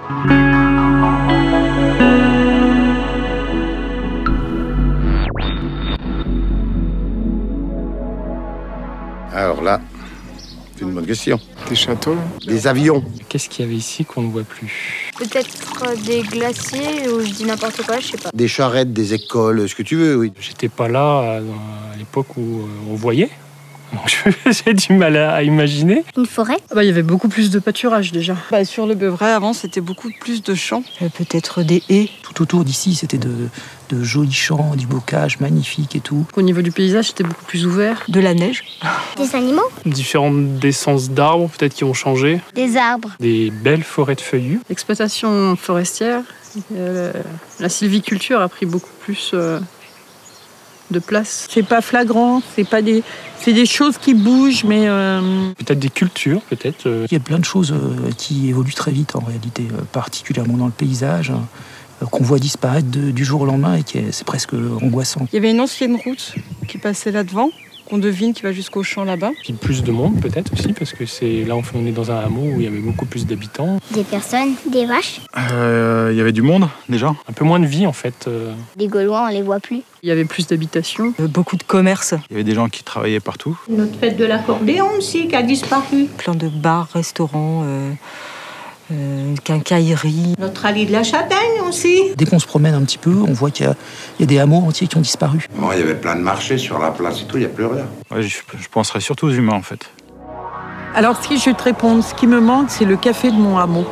Alors là, c'est une bonne question. Des châteaux. Des avions. Qu'est-ce qu'il y avait ici qu'on ne voit plus? Peut-être des glaciers ou je dis n'importe quoi, je sais pas. Des charrettes, des écoles, ce que tu veux, oui. J'étais pas là à l'époque où on voyait. Donc j'ai du mal à imaginer. Une forêt? Il y avait beaucoup plus de pâturage déjà. Sur le Beuvray, avant, c'était beaucoup plus de champs. Peut-être des haies. Tout autour d'ici, c'était de jolis champs, du bocage magnifique et tout. Au niveau du paysage, c'était beaucoup plus ouvert. De la neige. Des animaux? Différentes essences d'arbres peut-être qui ont changé. Des arbres. Des belles forêts de feuillus. L'exploitation forestière, la sylviculture a pris beaucoup plus de place. C'est pas flagrant, c'est des choses qui bougent, mais Peut-être des cultures, peut-être. Il y a plein de choses qui évoluent très vite en réalité, particulièrement dans le paysage, qu'on voit disparaître du jour au lendemain et c'est presque angoissant. Il y avait une ancienne route qui passait là devant, qu'on devine qui va jusqu'au champ là-bas. Puis plus de monde peut-être aussi, parce que là on est dans un hameau où il y avait beaucoup plus d'habitants. Des personnes, des vaches. Il y avait du monde déjà. Un peu moins de vie en fait. Les Gaulois, on les voit plus. Il y avait plus d'habitations. Beaucoup de commerces. Il y avait des gens qui travaillaient partout. notre fête de l'accordéon aussi qui a disparu. Plein de bars, restaurants, quincailleries. Notre allée de la Châtaigne aussi. Dès qu'on se promène un petit peu, on voit qu'il y a des hameaux entiers qui ont disparu. Bon, il y avait plein de marchés sur la place et tout, il n'y a plus rien. Ouais, je penserais surtout aux humains en fait. Alors si je te réponds, ce qui me manque, c'est le café de mon hameau.